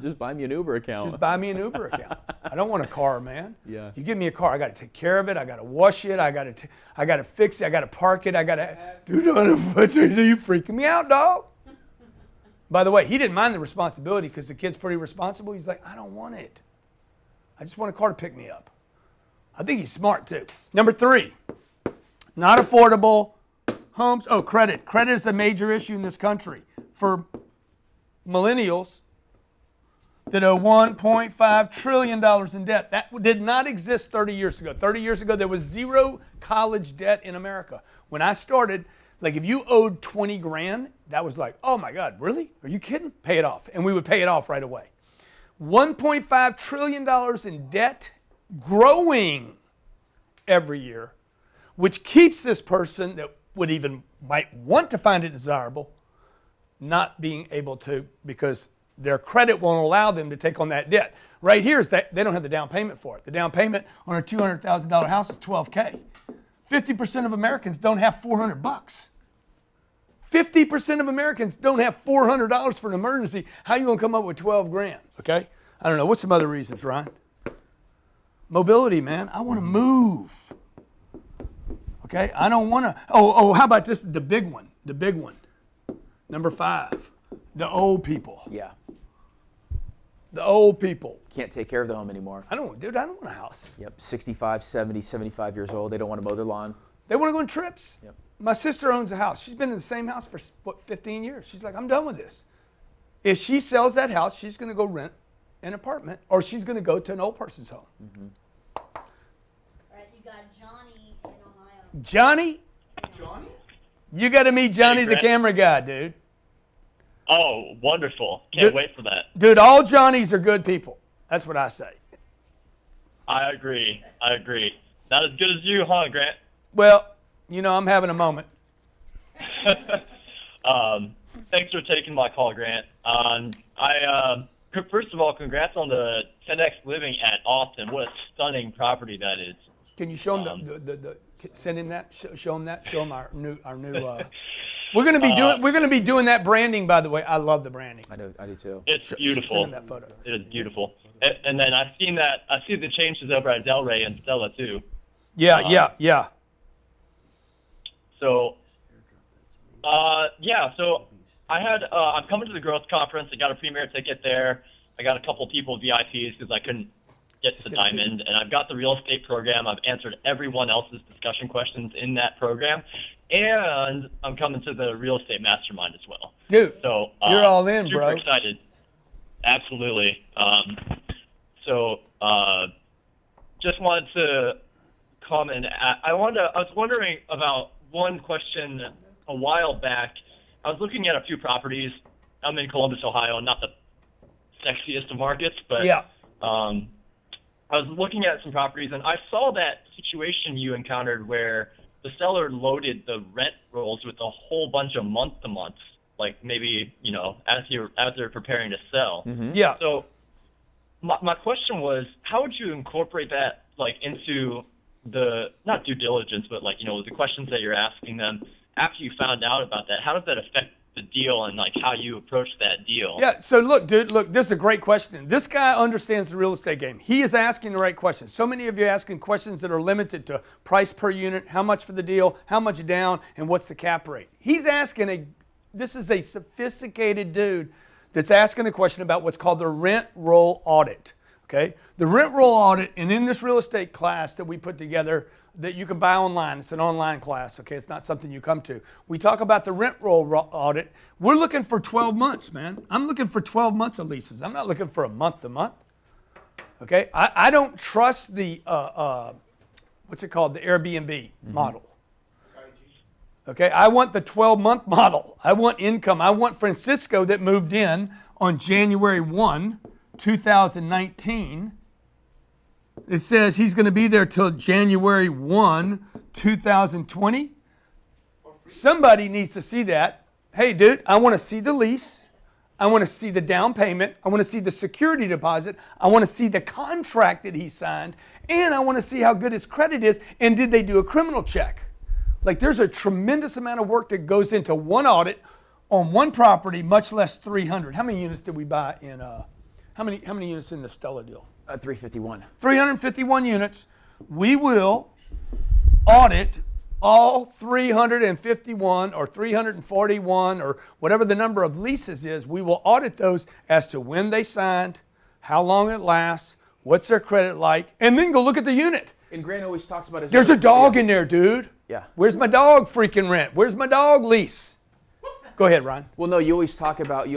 just buy me an Uber account. Just buy me an Uber account. I don't want a car, man. Yeah. You give me a car, I got to take care of it. I got to wash it. I got to fix it. I got to park it. Dude, are you freaking me out, dog? By the way, he didn't mind the responsibility because the kid's pretty responsible. He's like, I don't want it. I just want a car to pick me up. I think he's smart too. Number 3, not affordable homes. Oh, credit. Credit is a major issue in this country for millennials that owe $1.5 trillion in debt. That did not exist 30 years ago. 30 years ago, there was zero college debt in America. When I started, like if you owed 20 grand, that was like, oh my God, really? Are you kidding? Pay it off. And we would pay it off right away. $1.5 trillion in debt, growing every year, which keeps this person that would even might want to find it desirable not being able to, because their credit won't allow them to take on that debt. Right here is that they don't have the down payment for it. The down payment on a $200,000 house is $12K. 50% of Americans don't have $400. 50% of Americans don't have $400 for an emergency. How are you going to come up with 12 grand? Okay? I don't know. What's some other reasons, Ryan? Mobility, man. I want to move. Okay? I don't want to. Oh, how about this? The big one. The big one. Number 5. The old people. Yeah. The old people. Can't take care of the home anymore. I don't want a house. Yep. 65, 70, 75 years old. They don't want to mow their lawn. They want to go on trips. Yep. My sister owns a house. She's been in the same house for, 15 years. She's like, I'm done with this. If she sells that house, she's going to go rent an apartment, or she's going to go to an old person's home. All right, you got Johnny in Ohio. Johnny? You got to meet Johnny, the camera guy, dude. Oh, wonderful. Can't wait for that. Dude, all Johnnies are good people. That's what I say. I agree. Not as good as you, huh, Grant? Well, I'm having a moment. Thanks for taking my call, Grant. First of all, congrats on the 10X living at Austin. What a stunning property that is. Can you show him send him that? Show him that. Show him our new. We're gonna be doing that branding. By the way, I love the branding. I do too. It's beautiful. Send him that photo. It is beautiful. And then I see the changes over at Delray and Stella too. Yeah. So, so I'm coming to the growth conference. I got a premier ticket there. I got a couple people VIPs because I couldn't get to Diamond, and I've got the real estate program. I've answered everyone else's discussion questions in that program, and I'm coming to the real estate mastermind as well. Dude, so you're all in, super bro. Excited. Absolutely. Just wanted to comment. I was wondering about one question a while back. I was looking at a few properties. I'm in Columbus, Ohio, not the sexiest of markets, but I was looking at some properties, and I saw that situation you encountered where the seller loaded the rent rolls with a whole bunch of month-to-months, like maybe, as they're preparing to sell. Mm-hmm. Yeah. So my question was, how would you incorporate that, into the, not due diligence, but the questions that you're asking them after you found out about that? How does that affect the deal and how you approach that deal? Yeah, so look, dude, this is a great question. This guy understands the real estate game. He is asking the right questions. So many of you are asking questions that are limited to price per unit, how much for the deal, how much down, and what's the cap rate. He's asking this is a sophisticated dude that's asking a question about what's called the rent roll audit. Okay? The rent roll audit, and in this real estate class that we put together that you can buy online, it's an online class, okay? It's not something you come to. We talk about the rent roll audit. We're looking for 12 months, man. I'm looking for 12 months of leases. I'm not looking for a month to month. Okay? I don't trust the, what's it called? The Airbnb model. Okay? I want the 12-month model. I want income. I want Francisco that moved in on January 1, 2019. It says he's going to be there till January 1, 2020. Somebody needs to see that. Hey, dude, I want to see the lease. I want to see the down payment. I want to see the security deposit. I want to see the contract that he signed. And I want to see how good his credit is. And did they do a criminal check? Like, there's a tremendous amount of work that goes into one audit on one property, much less 300. How many units did we buy in, how many units in the Stella deal? 351. 351 units. We will audit all 351 or 341 or whatever the number of leases is. We will audit those as to when they signed, how long it lasts, what's their credit like, and then go look at the unit. And Grant always talks about his... There's a dog in there, dude. Yeah. Where's my dog freaking rent? Where's my dog lease? Go ahead, Ryan. Well, no, you always talk about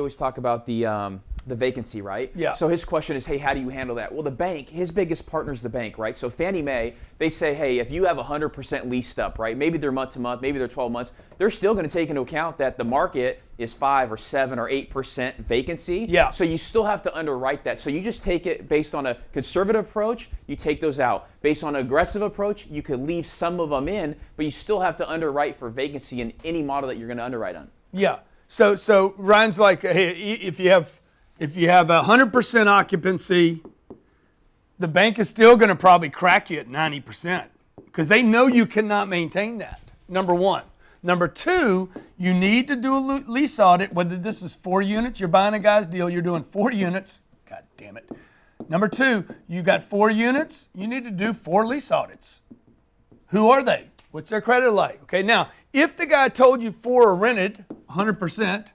the vacancy, right? Yeah. So his question is, hey, how do you handle that? Well, the bank, his biggest partner is the bank, right? So Fannie Mae, they say, hey, if you have 100% leased up, right? Maybe they're month to month, maybe they're 12 months. They're still going to take into account that the market is 5 or 7 or 8% vacancy. Yeah. So you still have to underwrite that. So you just take it based on a conservative approach, you take those out. Based on an aggressive approach, you could leave some of them in, but you still have to underwrite for vacancy in any model that you're going to underwrite on. Yeah. So Ryan's like, hey, if you have 100% occupancy, the bank is still going to probably crack you at 90% because they know you cannot maintain that, number one. Number two, you need to do a lease audit, whether this is 4 units, you're buying a guy's deal, you're doing 4 units. God damn it. Number two, you got 4 units, you need to do 4 lease audits. Who are they? What's their credit like? Okay, now, if the guy told you 4 are rented, 100%,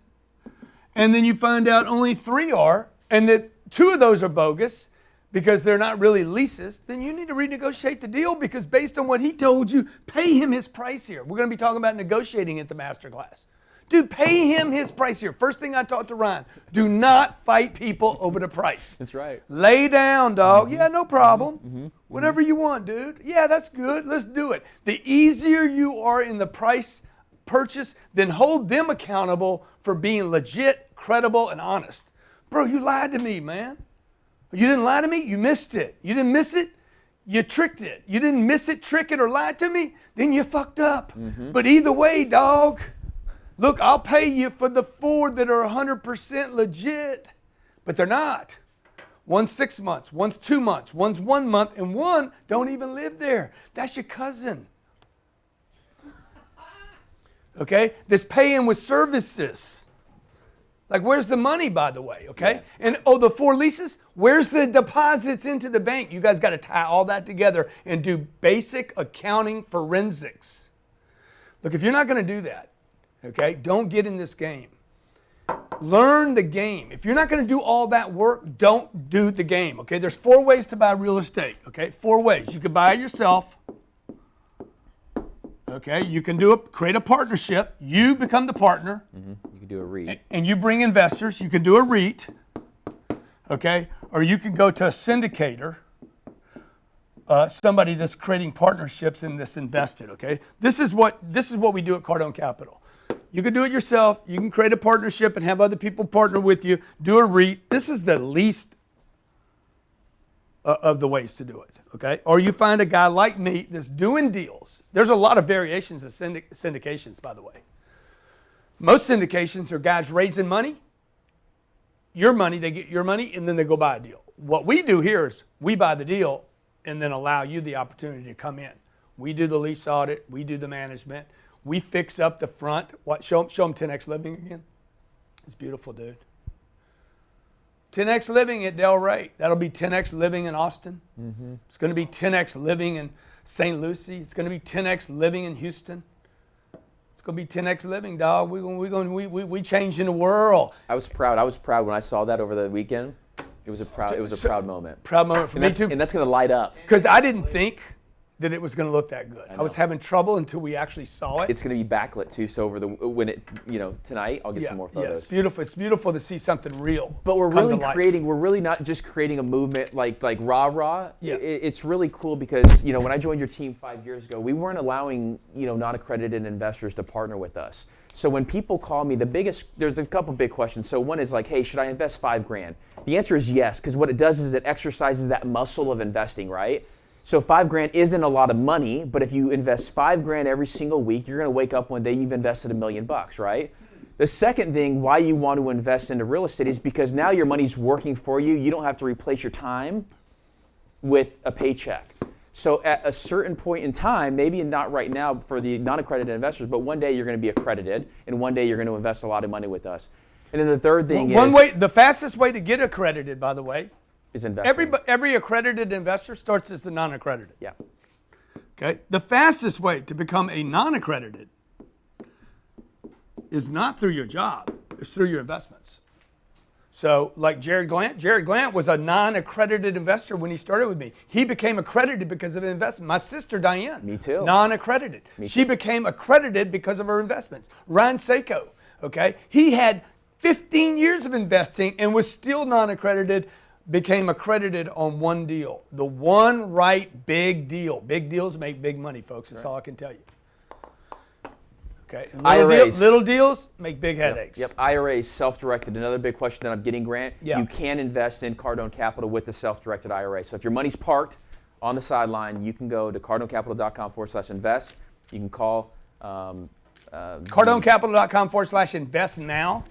and then you find out only 3 are, and that 2 of those are bogus because they're not really leases, then you need to renegotiate the deal because based on what he told you, pay him his price here. We're going to be talking about negotiating at the masterclass. Dude, pay him his price here. First thing I talked to Ryan, do not fight people over the price. That's right. Lay down, dog. Yeah, no problem. Whatever you want, dude. Yeah, that's good. Let's do it. The easier you are in the price purchase, then hold them accountable for being legit, credible, and honest. Bro, you lied to me, man. You didn't lie to me, you missed it. You didn't miss it, you tricked it. You didn't miss it, trick it, or lie to me, then you fucked up. But either way, dog, look, I'll pay you for the 4 that are 100% legit, but they're not. One's 6 months, one's 2 months, one's 1 month, and one don't even live there. That's your cousin. Okay? That's paying with services. Like, where's the money, by the way, okay? Yeah. And, the 4 leases, where's the deposits into the bank? You guys got to tie all that together and do basic accounting forensics. Look, if you're not going to do that, okay, don't get in this game. Learn the game. If you're not going to do all that work, don't do the game, okay? There's 4 ways to buy real estate, okay? 4 ways. You can buy it yourself. Okay, you can create a partnership. You become the partner. You can do a REIT. And you bring investors. You can do a REIT. Okay, or you can go to a syndicator, somebody that's creating partnerships and that's invested. Okay, this is what we do at Cardone Capital. You can do it yourself. You can create a partnership and have other people partner with you. Do a REIT. This is the least of the ways to do it. Okay, or you find a guy like me that's doing deals. There's a lot of variations of syndications, by the way. Most syndications are guys raising money, they get your money, and then they go buy a deal. What we do here is we buy the deal and then allow you the opportunity to come in. We do the lease audit, we do the management, we fix up the front. Show them 10X Living again. It's beautiful, dude. 10X Living at Delray. That'll be 10X Living in Austin. It's going to be 10X Living in St. Lucie. It's going to be 10X Living in Houston. It's going to be 10X Living, dog. We changing the world. I was proud. I was proud when I saw that over the weekend. It was a proud moment. Proud moment for me too. And that's going to light up. Because I didn't think that it was going to look that good. I was having trouble until we actually saw it. It's going to be backlit too. So tonight I'll get some more photos. Yeah, it's beautiful. It's beautiful to see something real. But we're really not just creating a movement like rah-rah. Yeah. It's really cool because, when I joined your team 5 years ago, we weren't allowing, non-accredited investors to partner with us. So when people call me, there's a couple big questions. So one is like, hey, should I invest $5,000? The answer is yes, because what it does is it exercises that muscle of investing, right? So $5,000 isn't a lot of money, but if you invest $5,000 every single week, you're going to wake up one day you've invested $1 million, right? The second thing why you want to invest into real estate is because now your money's working for you. You don't have to replace your time with a paycheck. So at a certain point in time, maybe not right now for the non-accredited investors, but one day you're going to be accredited, and one day you're going to invest a lot of money with us. And then the third thing the fastest way to get accredited, by the way, is investing. Every accredited investor starts as the non-accredited. Yeah. Okay. The fastest way to become a non-accredited is not through your job; it's through your investments. So, like Jared Glant was a non-accredited investor when he started with me. He became accredited because of investment. My sister Diane, me too, non-accredited. She became accredited because of her investments. Ryan Seiko, okay, he had 15 years of investing and was still non-accredited, became accredited on one deal. The one right big deal. Big deals make big money, folks. That's all I can tell you. Okay. Little deals make big headaches. Yep. IRAs, self-directed. Another big question that I'm getting, Grant. Yeah. You can invest in Cardone Capital with the self-directed IRA. So if your money's parked on the sideline, you can go to cardonecapital.com/invest. You can call cardonecapital.com/invest now.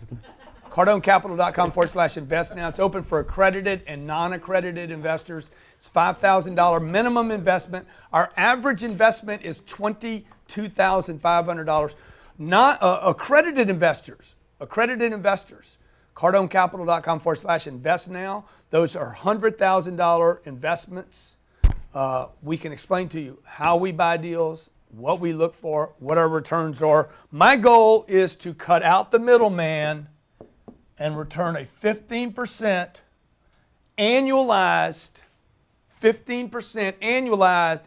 cardonecapital.com/invest now. It's open for accredited and non-accredited investors. It's $5,000 minimum investment. Our average investment is $22,500. Not accredited investors, cardonecapital.com/invest now. Those are $100,000 investments. We can explain to you how we buy deals, what we look for, what our returns are. My goal is to cut out the middleman and return a 15% annualized,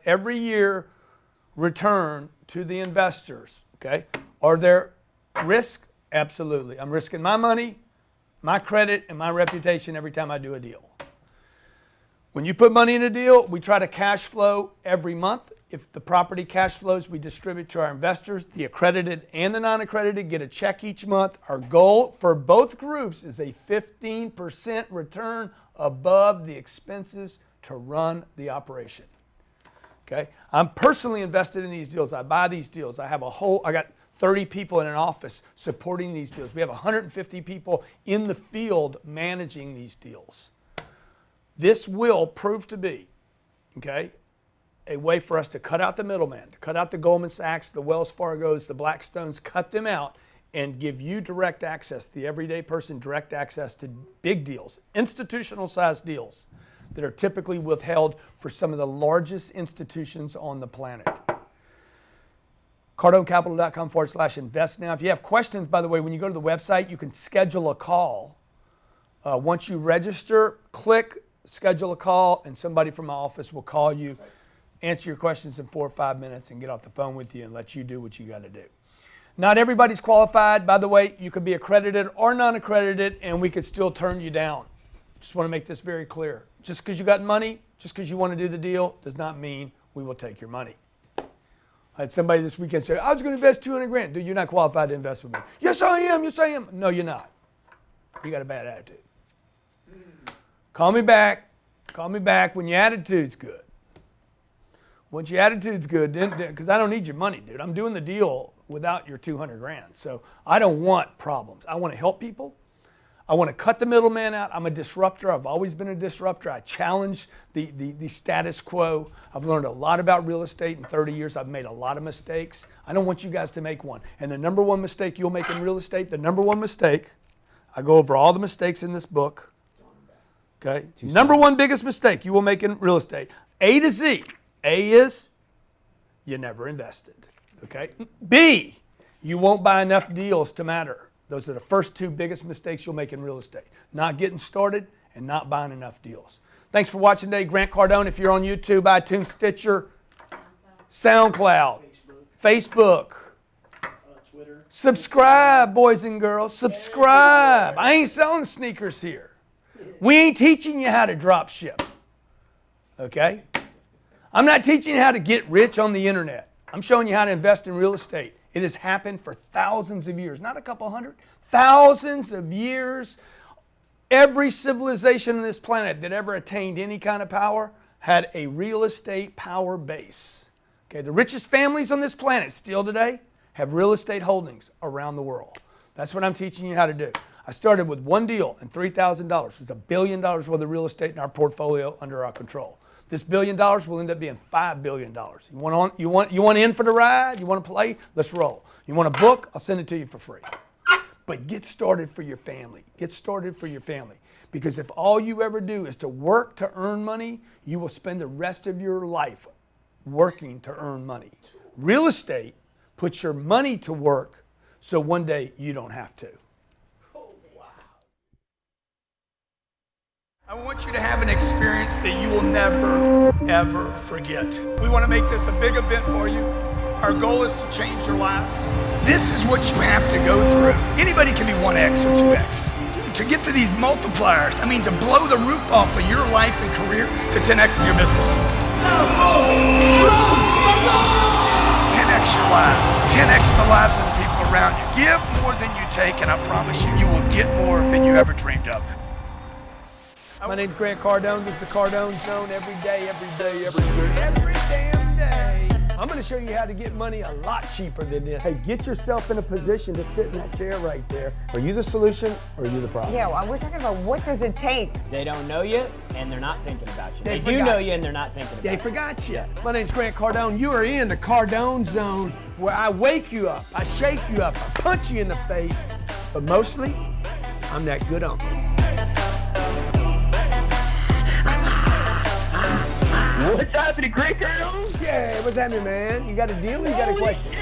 every year return to the investors. Okay? Are there risks? Absolutely. I'm risking my money, my credit, and my reputation every time I do a deal. When you put money in a deal, we try to cash flow every month. If the property cash flows, we distribute to our investors. The accredited and the non-accredited get a check each month. Our goal for both groups is a 15% return above the expenses to run the operation. Okay? I'm personally invested in these deals. I buy these deals. I got 30 people in an office supporting these deals. We have 150 people in the field managing these deals. This will prove to be, okay, a way for us to cut out the middleman, to cut out the Goldman Sachs, the Wells Fargos, the Blackstones, cut them out and give you direct access, the everyday person, direct access to big deals, institutional sized deals that are typically withheld for some of the largest institutions on the planet. CardoneCapital.com/invest now. If you have questions, by the way, when you go to the website, you can schedule a call. Once you register, click schedule a call, and somebody from my office will call you, answer your questions in 4 or 5 minutes, and get off the phone with you and let you do what you got to do. Not everybody's qualified. By the way, you could be accredited or non-accredited, and we could still turn you down. Just want to make this very clear. Just because you got money, just because you want to do the deal, does not mean we will take your money. I had somebody this weekend say, I was going to invest $200,000. Dude, you're not qualified to invest with me. Yes, I am. Yes, I am. No, you're not. You got a bad attitude. Call me back. Call me back when your attitude's good. Once your attitude's good, then because I don't need your money, dude. I'm doing the deal without your $200,000. So I don't want problems. I want to help people. I want to cut the middleman out. I'm a disruptor. I've always been a disruptor. I challenge the status quo. I've learned a lot about real estate in 30 years. I've made a lot of mistakes. I don't want you guys to make one. And the number one mistake you'll make in real estate, I go over all the mistakes in this book. Okay? Number one biggest mistake you will make in real estate, A to Z. A is you never invested. Okay? B, you won't buy enough deals to matter. Those are the first two biggest mistakes you'll make in real estate. Not getting started and not buying enough deals. Thanks for watching today. Grant Cardone, if you're on YouTube, iTunes, Stitcher, SoundCloud, Facebook, Twitter. Subscribe, boys and girls. Subscribe. I ain't selling sneakers here. We ain't teaching you how to drop ship. Okay? I'm not teaching you how to get rich on the internet. I'm showing you how to invest in real estate. It has happened for thousands of years, not a couple hundred, thousands of years. Every civilization on this planet that ever attained any kind of power had a real estate power base. Okay, the richest families on this planet still today have real estate holdings around the world. That's what I'm teaching you how to do. I started with one deal and $3,000. It was $1 billion worth of real estate in our portfolio under our control. This $1 billion will end up being $5 billion. You want in for the ride? You want to play? Let's roll. You want a book? I'll send it to you for free. But get started for your family. Get started for your family. Because if all you ever do is to work to earn money, you will spend the rest of your life working to earn money. Real estate puts your money to work so one day you don't have to. I want you to have an experience that you will never, ever forget. We want to make this a big event for you. Our goal is to change your lives. This is what you have to go through. Anybody can be 1X or 2X. To get to these multipliers, to blow the roof off of your life and career to 10X in your business. 10X your lives. 10X the lives of the people around you. Give more than you take, and I promise you, you will get more than you ever dreamed of. My name's Grant Cardone. This is the Cardone Zone every day, every day, every day. Every damn day. I'm going to show you how to get money a lot cheaper than this. Hey, get yourself in a position to sit in that chair right there. Are you the solution or are you the problem? Yeah, well, we're talking about what does it take? They don't know you and they're not thinking about you. They do know you and they're not thinking about you. They forgot you. My name's Grant Cardone. You are in the Cardone Zone where I wake you up, I shake you up, I punch you in the face, but mostly, I'm that good uncle. What's happening, Grant Cardone? Yeah, what's happening, man? You got a deal or you got a question?